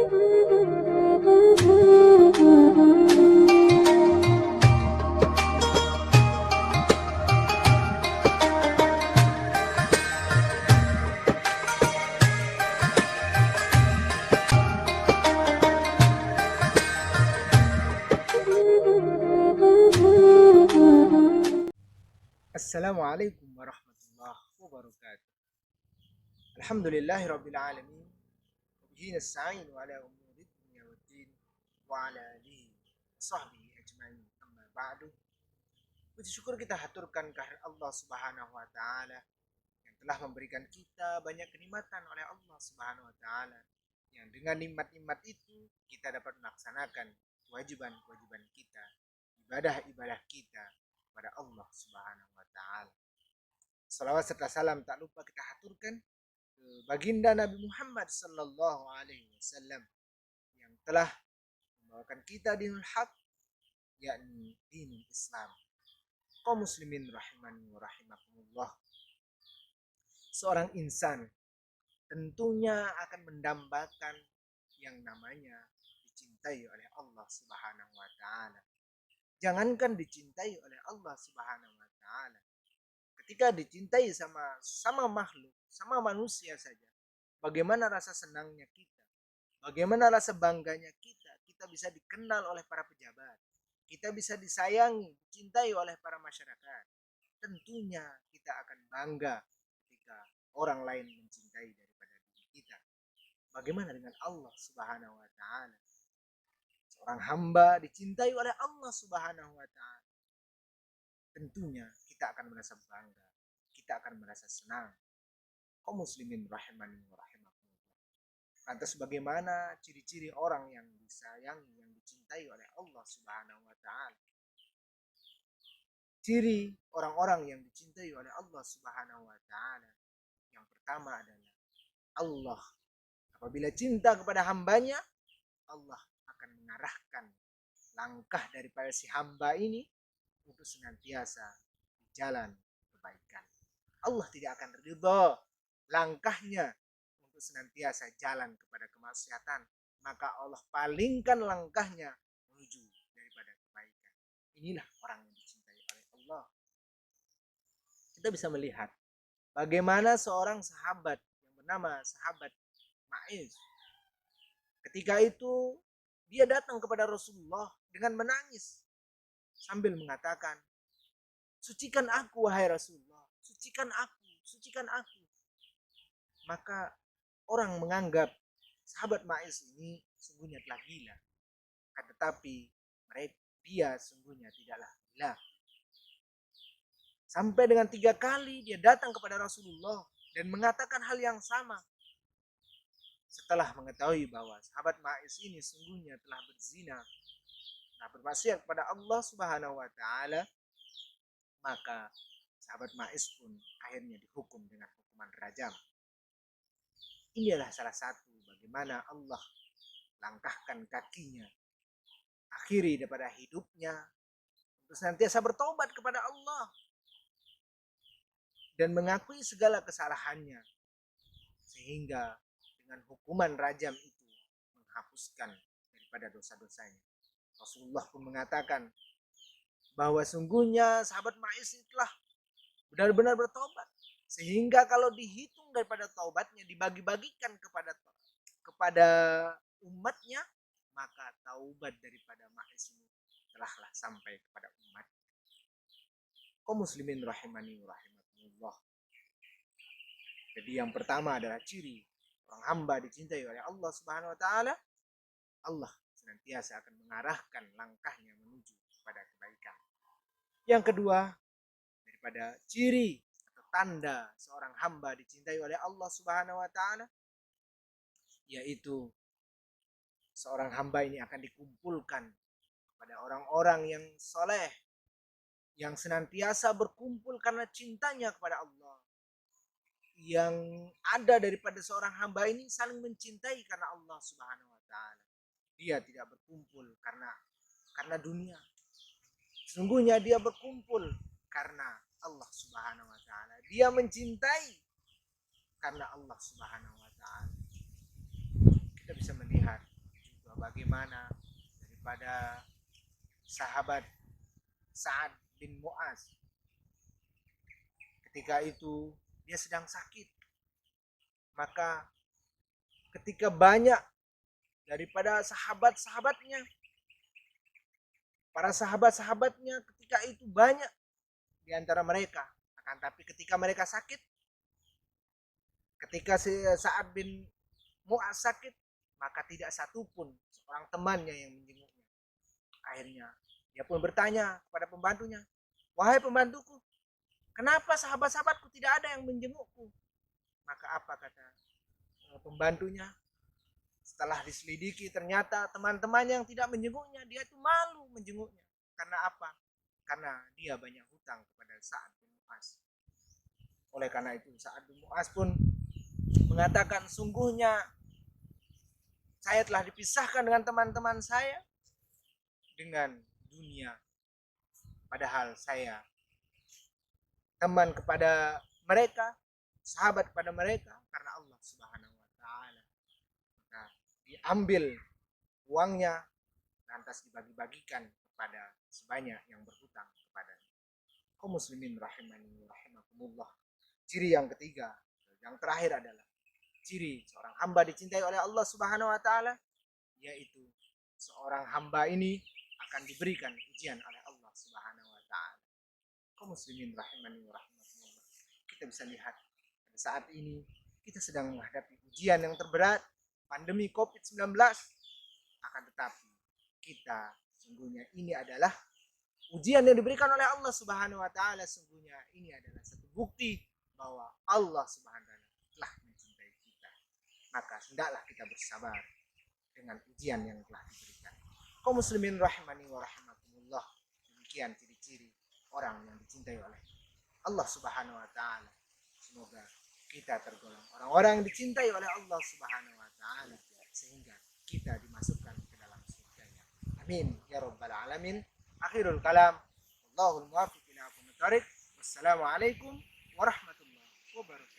Assalamualaikum warahmatullahi wabarakatuh. Alhamdulillahirabbil alamin. Wabihi nasta'in wa ala umuri dunya waddin wa ala alihi wasahbihi ajmain. Amma ba'du. Puji syukur kita haturkan kehadirat Allah Subhanahu wa taala yang telah memberikan kita banyak kenikmatan oleh Allah Subhanahu wa taala. Yang dengan nikmat-nikmat itu kita dapat melaksanakan kewajiban-kewajiban kita, ibadah-ibadah kita kepada Allah Subhanahu wa taala. Salawat serta salam tak lupa kita haturkan ke baginda Nabi Muhammad sallallahu alaihi wasallam yang telah membawakan kita dinul haq, yakni dinul Islam. Kaum muslimin rahimani wa rahimakumullah. Seorang insan tentunya akan mendambakan yang namanya dicintai oleh Allah Subhanahu wa taala. Jangankan dicintai oleh Allah Subhanahu wa taala, ketika dicintai sama makhluk, sama manusia saja, bagaimana rasa senangnya kita, bagaimana rasa bangganya kita bisa dikenal oleh para pejabat, kita bisa disayangi, dicintai oleh para masyarakat. Tentunya kita akan bangga ketika orang lain mencintai daripada diri kita. Bagaimana dengan Allah Subhanahu wa taala? Seorang hamba dicintai oleh Allah Subhanahu wa taala. Tentunya kita akan merasa bangga, kita akan merasa senang. Kaum muslimin rahimani wa rahimakumullah. Lantas bagaimana ciri-ciri orang yang disayangi, yang dicintai oleh Allah Subhanahu wa taala? Ciri orang-orang yang dicintai oleh Allah Subhanahu wa taala, yang pertama adalah Allah apabila cinta kepada hambanya, Allah akan mengarahkan langkah daripada si hamba ini untuk senantiasa di jalan kebaikan. Allah tidak akan ridha langkahnya untuk senantiasa jalan kepada kemaksiatan, maka Allah palingkan langkahnya menuju daripada kebaikan. Inilah orang yang dicintai oleh Allah. Kita bisa melihat bagaimana seorang sahabat yang bernama sahabat Ma'iz, ketika itu dia datang kepada Rasulullah dengan menangis sambil mengatakan, "Sucikan aku wahai Rasulullah, sucikan aku, sucikan aku." Maka orang menganggap sahabat Ma'iz ini sungguhnya telah gila. Tetapi dia sungguhnya tidaklah gila. Sampai dengan 3 kali dia datang kepada Rasulullah dan mengatakan hal yang sama. Setelah mengetahui bahwa sahabat Ma'iz ini sungguhnya telah berzina, telah bermaksiat kepada Allah Subhanahu wa taala, maka sahabat Ma'iz pun akhirnya dihukum dengan hukuman rajam. Inilah salah satu bagaimana Allah langkahkan kakinya, akhiri daripada hidupnya untuk senantiasa bertobat kepada Allah dan mengakui segala kesalahannya, sehingga dengan hukuman rajam itu menghapuskan daripada dosa-dosanya. Rasulullah pun mengatakan bahwa sungguhnya sahabat Ma'iz telah benar-benar bertobat, sehingga kalau dihitung daripada taubatnya dibagi-bagikan kepada umatnya, maka taubat daripada Ma'iz ini telahlah sampai kepada umat. Kaum muslimin rahimani wa rahimakumullah. Jadi yang pertama adalah ciri orang hamba dicintai oleh Allah Subhanahu wa taala, Allah senantiasa akan mengarahkan langkahnya menuju kepada kebaikan. Yang kedua, daripada ciri atau tanda seorang hamba dicintai oleh Allah Subhanahu wa taala, yaitu seorang hamba ini akan dikumpulkan kepada orang-orang yang soleh, yang senantiasa berkumpul karena cintanya kepada Allah. Yang ada daripada seorang hamba ini saling mencintai karena Allah Subhanahu wa taala. Dia tidak berkumpul karena dunia. Sesungguhnya dia berkumpul karena Allah Subhanahu wa taala. Dia mencintai karena Allah Subhanahu wa taala. Kita bisa melihat bagaimana daripada sahabat Sa'ad bin Mu'az. Ketika itu dia sedang sakit. Maka ketika banyak daripada sahabat-sahabatnya, para sahabat-sahabatnya ketika itu banyak di antara mereka. Akan tapi ketika mereka sakit, ketika Sa'ad bin Mu'az sakit, maka tidak satupun seorang temannya yang menjenguknya. Akhirnya dia pun bertanya kepada pembantunya, "Wahai pembantuku, kenapa sahabat-sahabatku tidak ada yang menjengukku?" Maka apa kata pembantunya? Setelah diselidiki ternyata teman-temannya yang tidak menjenguknya, dia itu malu menjenguknya. Karena apa? Karena dia banyak hutang kepada Sa'ad bin Mu'az. Oleh karena itu Sa'ad bin Mu'az pun mengatakan, sungguhnya saya telah dipisahkan dengan teman-teman saya dengan dunia. Padahal saya teman kepada mereka, sahabat kepada mereka karena Allah Subhanahu wa taala. Maka diambil uangnya lantas dibagi-bagikan kepada sebanyak yang berhutang kepadanya. Kaum muslimin rahimani rahimakumullah. Ciri yang ketiga, yang terakhir adalah ciri seorang hamba dicintai oleh Allah Subhanahu wa taala, yaitu seorang hamba ini akan diberikan ujian oleh Allah Subhanahu wa taala. Kaum muslimin rahimani rahimakumullah. Kita bisa lihat pada saat ini kita sedang menghadapi ujian yang terberat, pandemi Covid-19. Akan tetapi kita sungguhnya ini adalah ujian yang diberikan oleh Allah Subhanahu wa taala. Sungguhnya ini adalah satu bukti bahwa Allah Subhanahu wa taala telah mencintai kita. Maka hendaklah kita bersabar dengan ujian yang telah diberikan. Kaum muslimin rahimani wa rahimakumullah. Demikian ciri-ciri orang yang dicintai oleh Allah Subhanahu wa taala. Semoga kita tergolong orang-orang yang dicintai oleh Allah Subhanahu wa taala sehingga kita dimasukkan ke dalam surganya. Amin ya rabbal alamin. Akhirul kalam. Wallahul muwaffiq ila aqwamit thoriq. Wassalamualaikum warahmatullahi wabarakatuh.